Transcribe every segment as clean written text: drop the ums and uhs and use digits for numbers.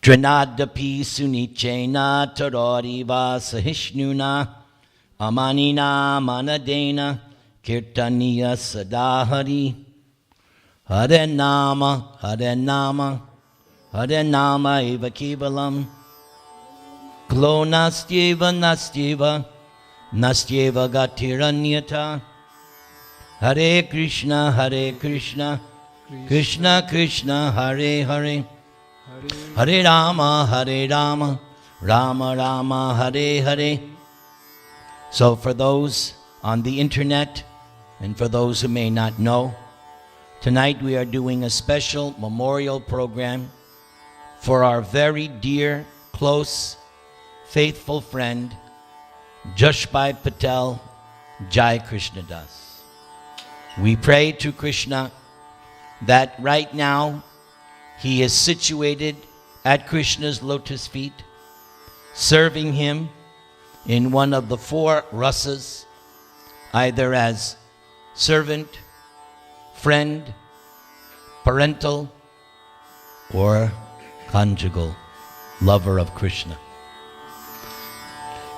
Trinadapi sunichena taroriva sahishnuna amanina manadena kirtaniya sadahari. Hare Nama, Hare Nama, Hare Nama eva kevalam. Klo nastyeva nastyeva, nastyeva gatiranyata. Hare Krishna, Krishna Krishna, Hare Hare. Hare Rama, Rama Rama, Hare Hare. So for those on the internet and for those who may not know, tonight we are doing a special memorial program for our very dear, close, faithful friend, Jashbhai Patel Jai Krishna Das. We pray to Krishna that right now he is situated at Krishna's lotus feet, serving him in one of the 4 rasas, either as servant, friend, parental, or conjugal lover of Krishna.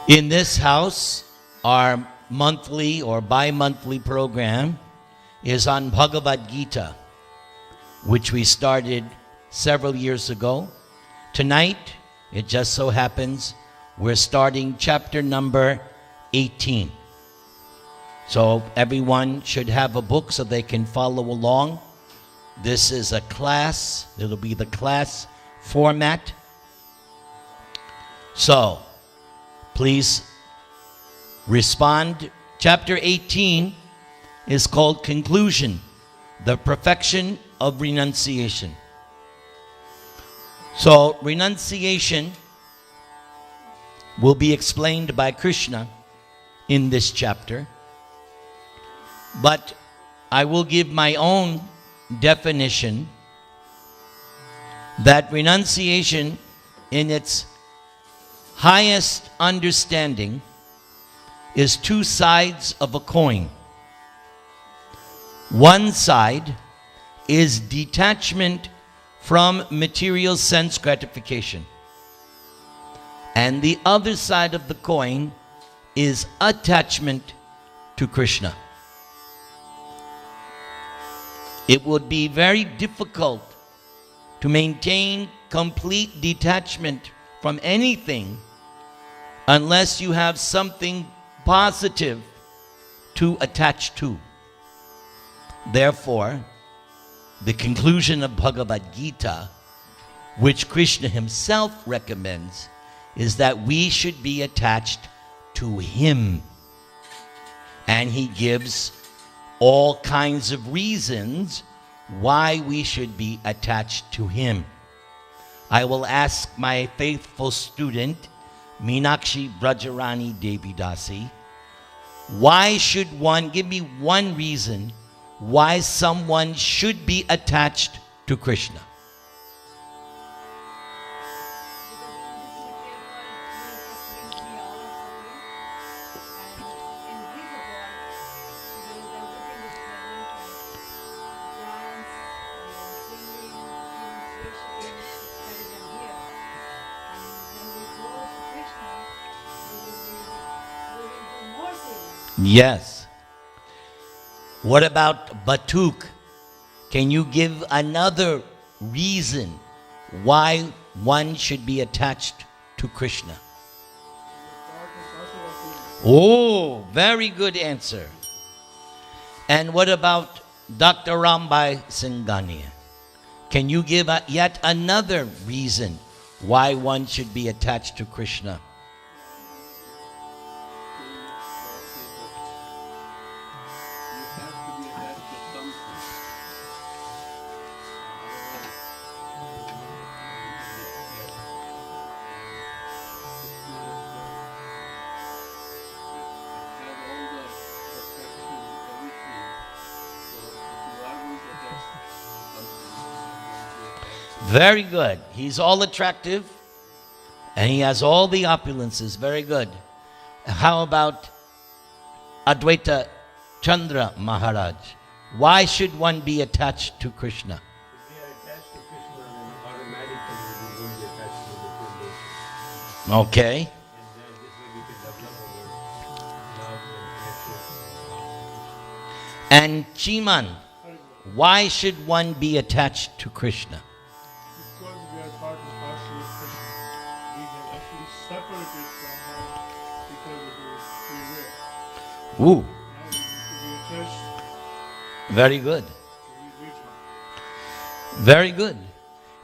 In this house, our monthly or bi-monthly program is on Bhagavad-Gītā, which we started several years ago. Tonight, it just so happens, we're starting chapter number 18. So everyone should have a book so they can follow along. This is a class. It'll be the class format. So, please respond. Chapter 18 is called Conclusion, the Perfection of Renunciation. So, renunciation will be explained by Krishna in this chapter. But I will give my own definition that renunciation in its highest understanding is 2 sides of a coin. One side is detachment from material sense gratification. And the other side of the coin is attachment to Krishna. It would be very difficult to maintain complete detachment from anything unless you have something positive to attach to. Therefore, the conclusion of Bhagavad-Gītā, which Krishna himself recommends, is that we should be attached to him. And he gives all kinds of reasons why we should be attached to him. I will ask my faithful student, Meenakshi Brajarani Devi Dasi, why should one, give me one reason why someone should be attached to Krishna. Yes. What about Batuk? Can you give another reason why one should be attached to Krishna? Oh, very good answer. And what about Dr. Rambai Singhania? Can you give yet another reason why one should be attached to Krishna? Very good. He's all attractive and he has all the opulences. Very good. How about Advaita Chandra Maharaj? Why should one be attached to Krishna? If we are attached to Krishna, then automatically we will be attached Okay. And Chiman, why should one be attached to Krishna? Because we are part and parcel of Krishna. We have actually separated from her because of the free will. Ooh, Now we need to be attached very good. to which one? Very good.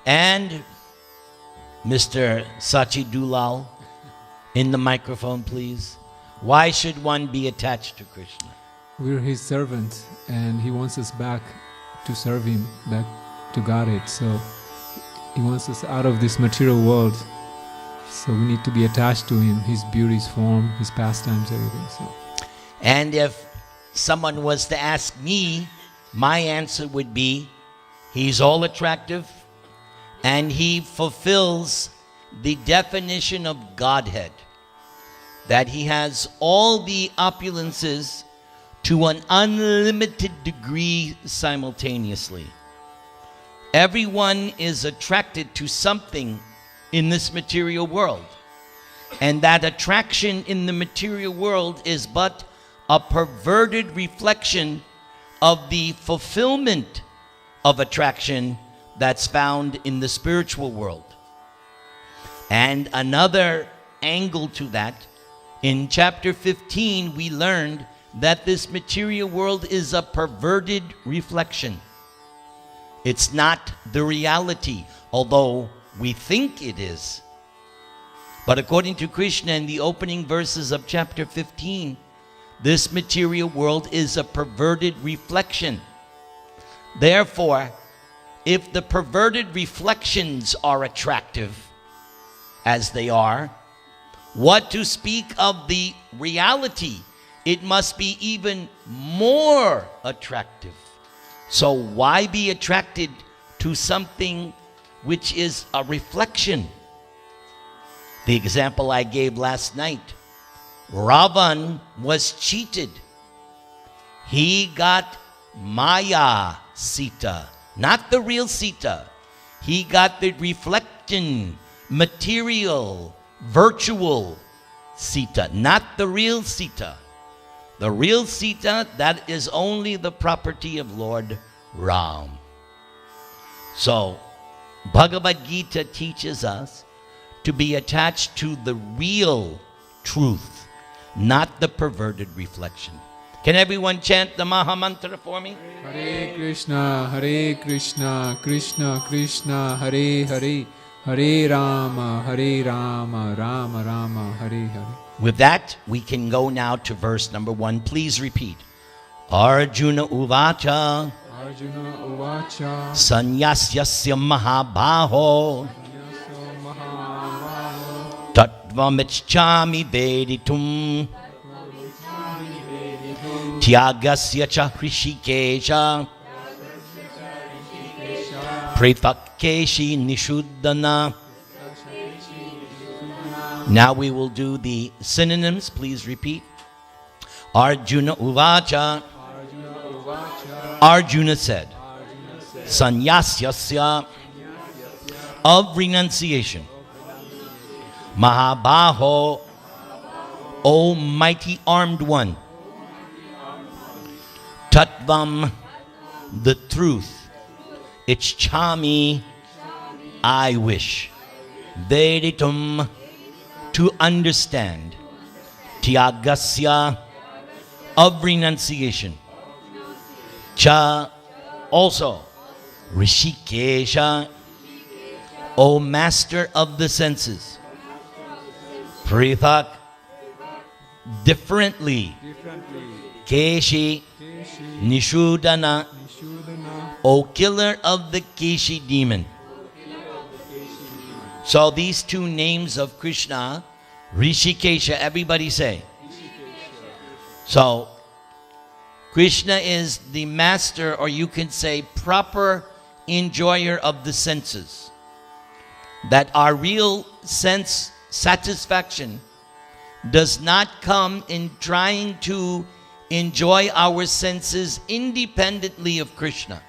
And Mr. Sachi Dulal, in the microphone, please. Why should one be attached to Krishna? We're his servants, and he wants us back to serve him, back to Godhead. So he wants us out of this material world. So we need to be attached to him, his beauty, his form, his pastimes, everything. So. And if someone was to ask me, my answer would be, he's all attractive, and he fulfills the definition of Godhead, that he has all the opulences to an unlimited degree simultaneously. Everyone is attracted to something in this material world, and that attraction in the material world is but a perverted reflection of the fulfillment of attraction that's found in the spiritual world. And another angle to that, in chapter 15, we learned that this material world is a perverted reflection. It's not the reality, although we think it is. But according to Krishna, in the opening verses of chapter 15, this material world is a perverted reflection. Therefore, if the perverted reflections are attractive, as they are, what to speak of the reality? It must be even more attractive. So why be attracted to something which is a reflection? The example I gave last night, Ravan was cheated. He got Maya Sita, not the real Sita. He got the reflection, material, virtual Sita, not the real Sita. The real Sita, that is only the property of Lord Ram. So, Bhagavad-Gītā teaches us to be attached to the real truth, not the perverted reflection. Can everyone chant the Maha Mantra for me? Hare Krishna, Krishna Krishna, Hare Hare, Hare Rama, Rama Rama, Hare Hare. With that, we can go now to verse number 1. Please repeat. Arjuna Uvacha Arjuna Uvacha Sanyasyasya Mahabaho Tattvamichchami Veditum Tyagasya cha Hrishikesha Prithakkeshi Nishuddhana. Now we will do the synonyms. Please repeat. Arjuna Uvacha. Arjuna said. Sanyasyasya, of renunciation. Mahabaho, O mighty armed one. Tattvam, the truth. Ichchami, I wish. Veditum, to understand. Tyagasya, of renunciation. Cha, also. Rishikesha, O master of the senses. Prithak, differently. Keshi, Nishuddhana, O killer of the Keshi demon. So these two names of Krishna, Rishikesha, everybody say. So Krishna is the master, or you can say proper enjoyer of the senses. That our real sense satisfaction does not come in trying to enjoy our senses independently of Krishna.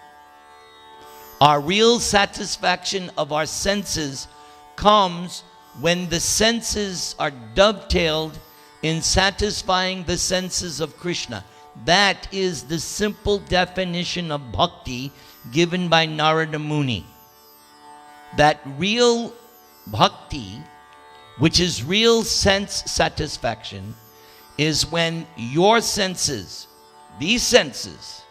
Our real satisfaction of our senses comes when the senses are dovetailed in satisfying the senses of Krishna. That is the simple definition of bhakti given by Narada Muni. That real bhakti, which is real sense satisfaction, is when your senses, these senses,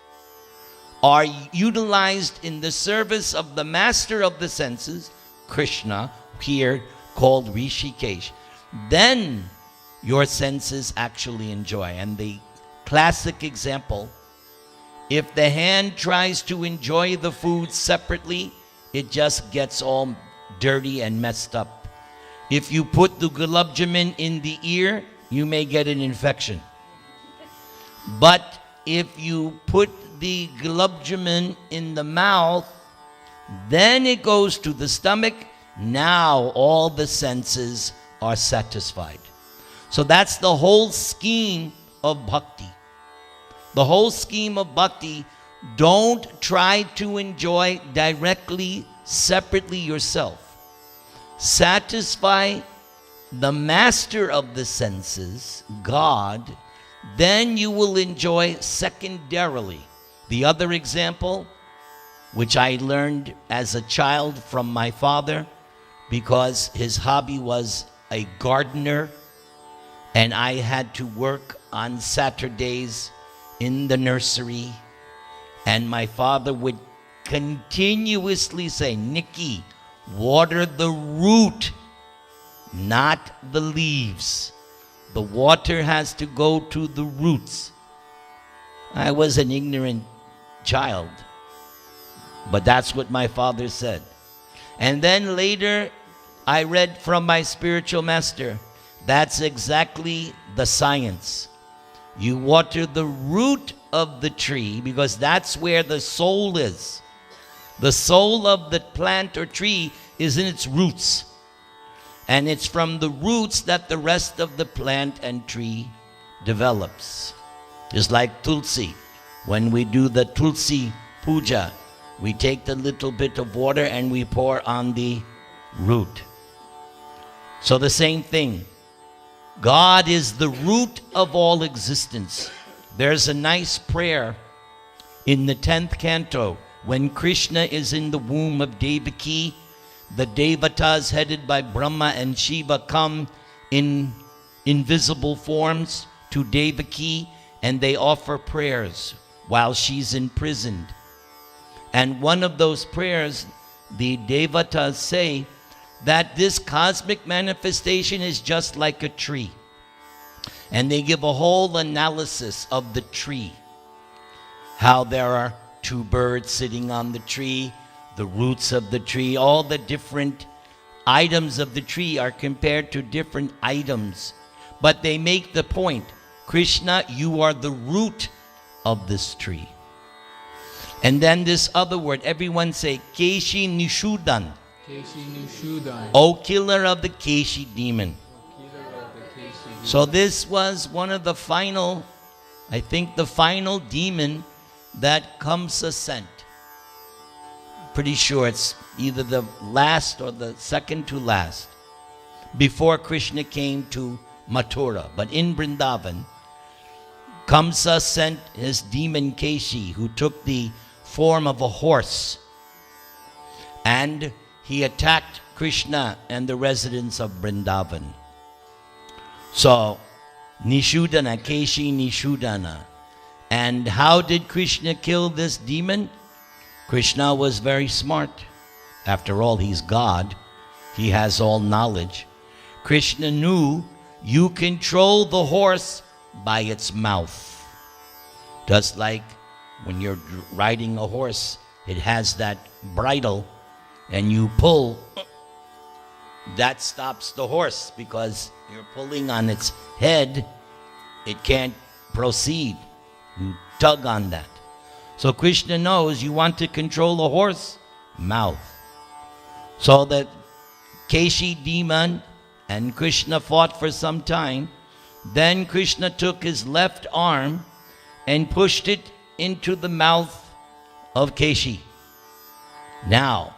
are utilized in the service of the master of the senses, Krishna, here called Rishikesh. Then your senses actually enjoy. And the classic example, if the hand tries to enjoy the food separately, it just gets all dirty and messed up. If you put the gulab jamun in the ear, you may get an infection. But if you put the gulab jamun in the mouth, then it goes to the stomach. Now all the senses are satisfied. So that's the whole scheme of bhakti. The whole scheme of bhakti, don't try to enjoy directly, separately yourself. Satisfy the master of the senses, God, then you will enjoy secondarily. The other example, which I learned as a child from my father, because his hobby was a gardener, and I had to work on Saturdays in the nursery, and my father would continuously say, Nicky, water the root, not the leaves. The water has to go to the roots. I was an ignorant child, but that's what my father said. And then later I read from my spiritual master, that's exactly the science. You water the root of the tree because that's where the soul is. The soul of the plant or tree is in its roots. And it's from the roots that the rest of the plant and tree develops. Just like Tulsi. When we do the Tulsi puja, we take the little bit of water and we pour on the root. So the same thing. God is the root of all existence. There's a nice prayer in the 10th canto when Krishna is in the womb of Devaki. The Devatas headed by Brahma and Shiva come in invisible forms to Devaki, and they offer prayers while she's imprisoned. And one of those prayers, the Devatas say that this cosmic manifestation is just like a tree. And they give a whole analysis of the tree. How there are two birds sitting on the tree, the roots of the tree, all the different items of the tree are compared to different items. But they make the point, Krishna, you are the root of this tree. And then this other word, everyone say, Keshi Nishudan. Keshi Nishudan. O killer of the Keshi demon. So this was one of the final, I think the final demon that Kamsa sent. Pretty sure it's either the last or the second to last before Krishna came to Mathura. But in Vrindavan, Kamsa sent his demon Keshi, who took the form of a horse, and he attacked Krishna and the residents of Vrindavan. So, Nishudana, Keshi Nishudana. And how did Krishna kill this demon? Krishna was very smart. After all, he's God. He has all knowledge. Krishna knew you control the horse by its mouth. Just like when you're riding a horse, it has that bridle, and you pull, that stops the horse because you're pulling on its head. It can't proceed. You tug on that. So Krishna knows you want to control a horse, mouth. So that Keshi demon and Krishna fought for some time. Then Krishna took his left arm and pushed it into the mouth of Keshi. Now,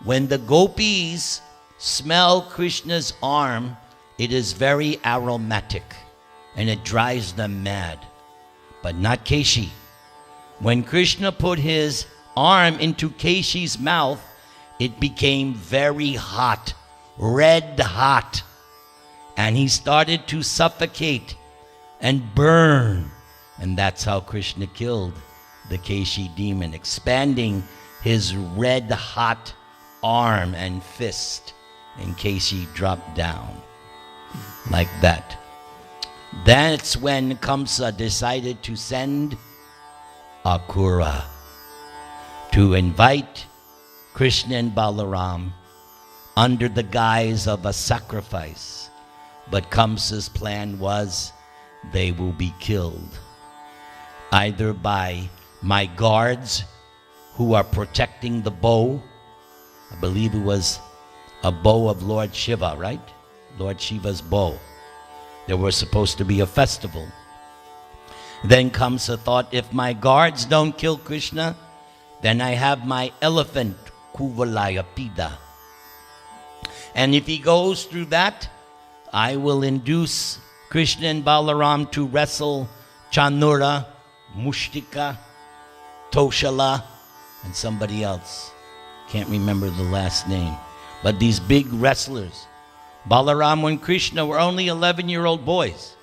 when the gopis smell Krishna's arm, it is very aromatic and it drives them mad. But not Keshi. When Krishna put his arm into Keshi's mouth, it became very hot, red hot. And he started to suffocate and burn. And that's how Krishna killed the Keshi demon, expanding his red hot arm and fist. And Keshi dropped down like that. That's when Kamsa decided to send Akura to invite Krishna and Balaram under the guise of a sacrifice. But Kamsa's plan was they will be killed either by my guards who are protecting the bow. I believe it was a bow of Lord Shiva, right? Lord Shiva's bow. There was supposed to be a festival. Then Kamsa thought, if my guards don't kill Krishna, then I have my elephant, Kuvalayapida. And if he goes through that, I will induce Krishna and Balaram to wrestle Chanura, Mushtika, Toshala, and somebody else. Can't remember the last name. But these big wrestlers, Balaram and Krishna were only 11-year-old boys.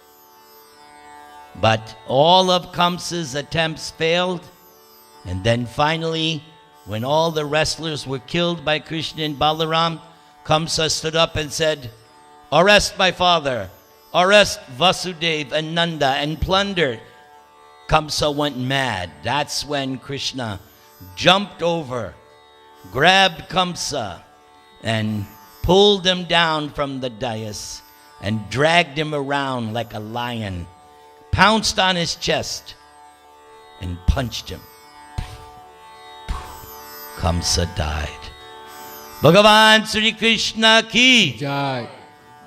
But all of Kamsa's attempts failed. And then finally, when all the wrestlers were killed by Krishna and Balaram, Kamsa stood up and said, arrest my father, arrest Vasudev and Nanda and plunder. Kamsa went mad. That's when Krishna jumped over, grabbed Kamsa, and pulled him down from the dais and dragged him around like a lion, pounced on his chest and punched him. Kamsa died. Bhagavan Sri Krishna ki Jai.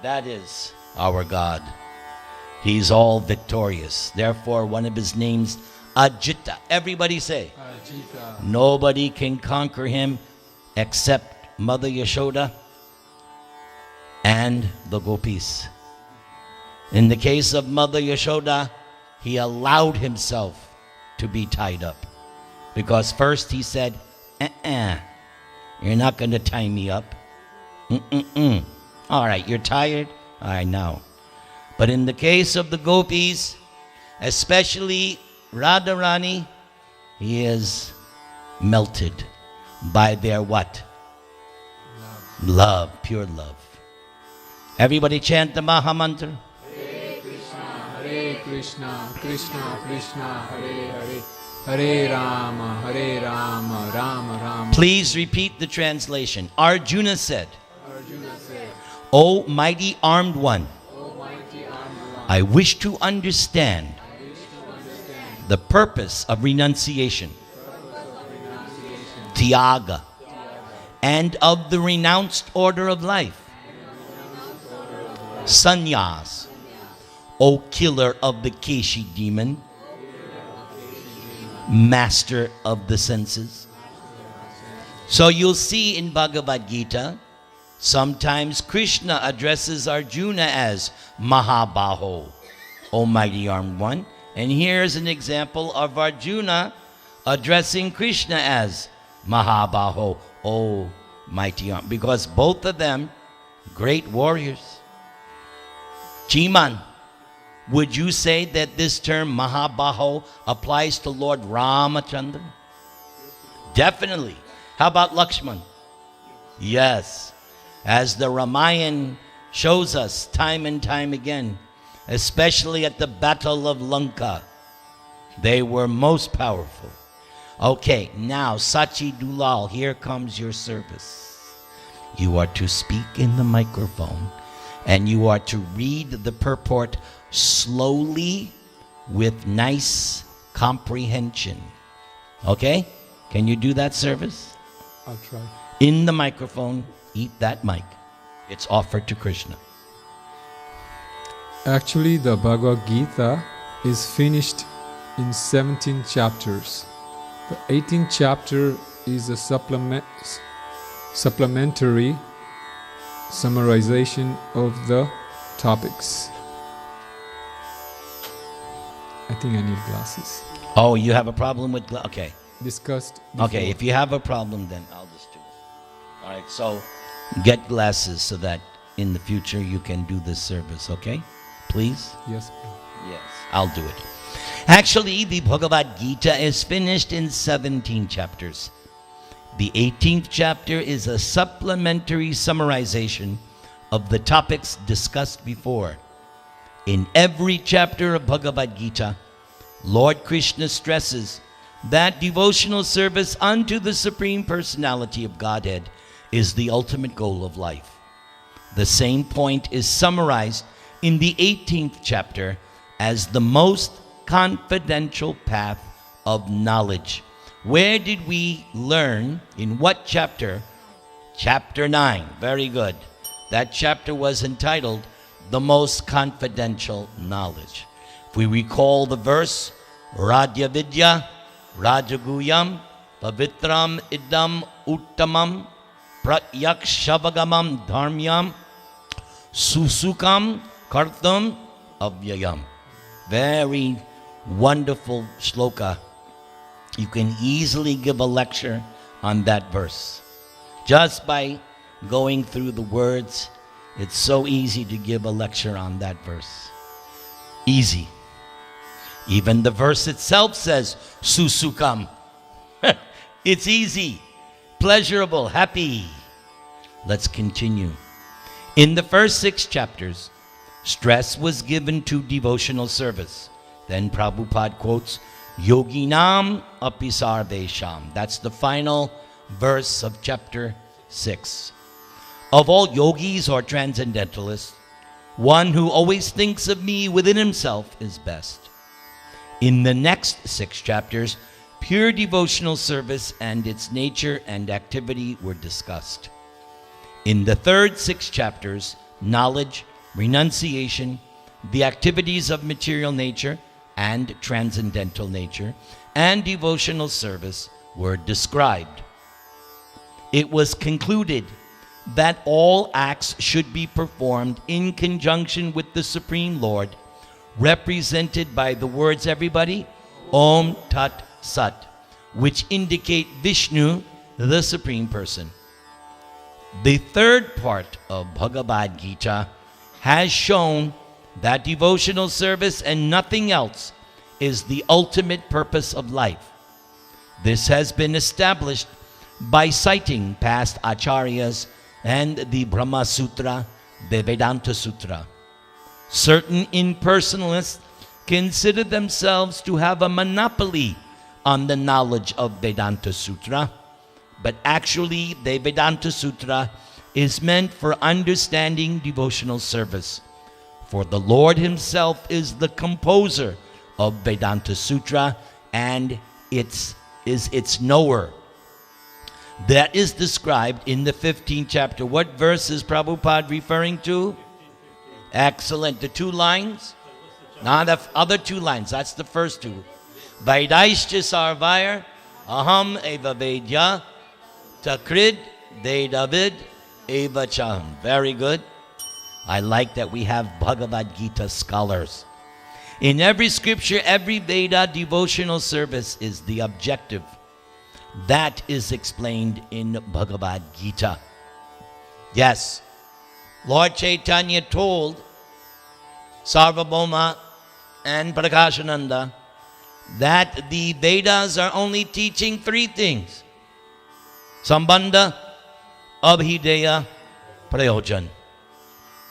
That is our God. He's all victorious. Therefore, one of his names, Ajita. Everybody say, Ajita. nobody can conquer him except Mother Yashoda and the gopis. In the case of Mother Yashoda, he allowed himself to be tied up. Because first he said, you're not going to tie me up. All right, you're tired? All right, now. But in the case of the gopis, especially Radharani, he is melted by their what? Love, pure love. Everybody chant the Maha Mantra. Hare Krishna, Krishna Krishna, Hare Hare, Hare Rama, Rama Rama. Please repeat the translation. Arjuna said, Arjuna said, O mighty armed one, O mighty armed one, I wish to understand the purpose of renunciation, Tyaga, and of the renounced order of life, Sannyas, O killer of the Keshi demon, master of the senses. So you'll see in Bhagavad-Gītā, sometimes Krishna addresses Arjuna as Mahabaho, O mighty armed one. And here's an example of Arjuna addressing Krishna as Mahabaho, O mighty armed, because both of them great warriors. Chiman, would you say that this term Mahabaho applies to Lord Ramachandra? Definitely. How about Lakshman? Yes. As the Ramayana shows us time and time again, especially at the Battle of Lanka, they were most powerful. Okay, now Sachi Dulal, here comes your service. You are to speak in the microphone and you are to read the purport slowly with nice comprehension. Okay? Can you do that service? I'll try. In the microphone, eat that mic. It's offered to Krishna. Actually, the Bhagavad-Gītā is finished in 17 chapters. The 18th chapter is a supplementary summarization of the topics. I think I need glasses. Oh, you have a problem with okay. Discussed before. Okay, if you have a problem, then I'll just do it. All right, so get glasses so that in the future you can do this service, okay? Please? Yes. Yes, I'll do it. Actually, the Bhagavad-Gītā is finished in 17 chapters. The 18th chapter is a supplementary summarization of the topics discussed before. In every chapter of Bhagavad-Gītā, Lord Krishna stresses that devotional service unto the Supreme Personality of Godhead is the ultimate goal of life. The same point is summarized in the 18th chapter as the most confidential path of knowledge. Where did we learn? In what chapter? Chapter 9. Very good. That chapter was entitled The Most Confidential Knowledge. If we recall the verse, Radya Vidya, Rajaguyam, Pavitram Idam Uttamam, Pratyakshabagamam Dharmyam, Susukam Kartam Avyayam. Very wonderful shloka. You can easily give a lecture on that verse. Just by going through the words, it's so easy to give a lecture on that verse. Easy. Even the verse itself says, Susukam. It's easy, pleasurable, happy. Let's continue. In the first 6 chapters, stress was given to devotional service. Then Prabhupada quotes, Yoginam api sarvesham. That's the final verse of chapter 6. Of all yogis or transcendentalists, one who always thinks of me within himself is best. In the next 6 chapters, pure devotional service and its nature and activity were discussed. In the third 6 chapters, knowledge, renunciation, the activities of material nature and transcendental nature, and devotional service were described. It was concluded that all acts should be performed in conjunction with the Supreme Lord, represented by the words, everybody, Om Tat Sat, which indicate Vishnu, the Supreme Person. The third part of Bhagavad-Gītā has shown that devotional service and nothing else is the ultimate purpose of life. This has been established by citing past acharyas and the Brahma Sutra, the Vedanta Sutra. Certain impersonalists consider themselves to have a monopoly on the knowledge of Vedanta Sutra, but actually the Vedanta Sutra is meant for understanding devotional service. For the Lord himself is the composer of Vedanta Sutra and is its knower. That is described in the 15th chapter. What verse is Prabhupada referring to? Excellent. The 2 lines? Now the other 2 lines. That's the first 2. Vaidaishcha sarvair aham eva vedya takrid dedavid eva chaham. Very good. I like that we have Bhagavad-Gītā scholars. In every scripture, every Veda devotional service is the objective. That is explained in Bhagavad-Gītā. Yes, Lord Chaitanya told Sarvabhauma and Prakashananda that the Vedas are only teaching 3 things. Sambandha, Abhideya, Prayojan.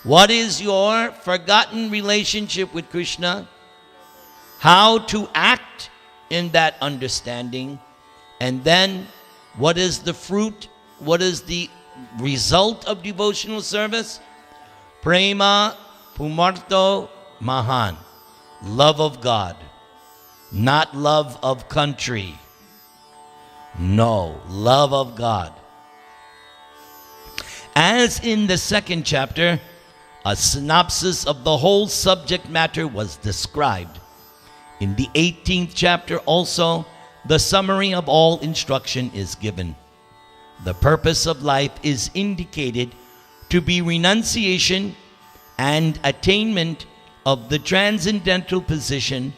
What is your forgotten relationship with Krishna? How to act in that understanding. And then, what is the fruit? What is the result of devotional service? Prema Pumarto Mahan. Love of God. Not love of country. No, love of God. As in the 2nd chapter, a synopsis of the whole subject matter was described. In the 18th chapter also, the summary of all instruction is given. The purpose of life is indicated to be renunciation and attainment of the transcendental position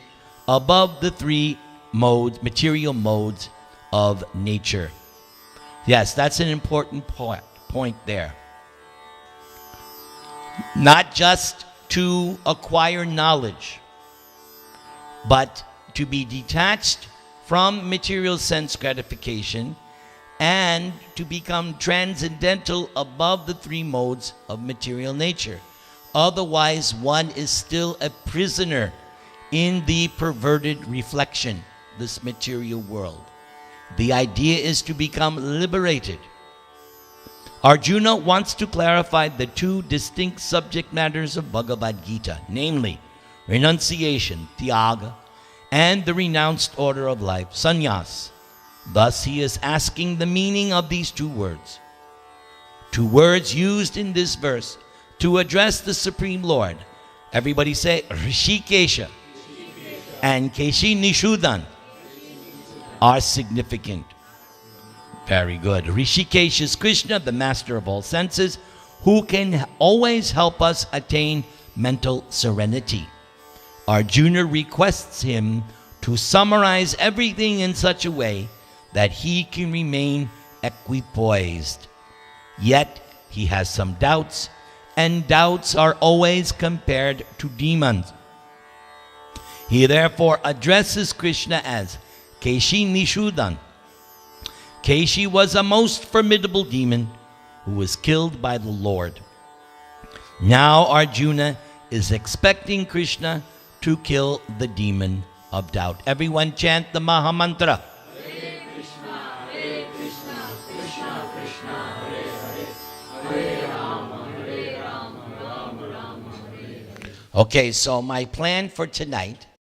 above the three modes, material modes of nature. Yes, that's an important point there. Not just to acquire knowledge, but to be detached from material sense gratification and to become transcendental above the three modes of material nature. Otherwise, one is still a prisoner in the perverted reflection, this material world. The idea is to become liberated. Arjuna wants to clarify the two distinct subject matters of Bhagavad-Gītā, namely renunciation, tyaga, and the renounced order of life, sannyas. Thus he is asking the meaning of these two words. Two words used in this verse to address the Supreme Lord. Everybody say Rishikesha and Keshi Nishudan are significant. Very good. Rishikesh is Krishna, the master of all senses, who can always help us attain mental serenity. Arjuna requests him to summarize everything in such a way that he can remain equipoised. Yet he has some doubts, and doubts are always compared to demons. He therefore addresses Krishna as Keshi Nishudan. Keshi was a most formidable demon who was killed by the Lord. Now Arjuna is expecting Krishna to kill the demon of doubt. Everyone chant the Maha Mantra. Hare Krishna, Krishna Krishna, Hare Hare, Hare Rama, Rama Rama, Hare Hare. Okay, so my plan for tonight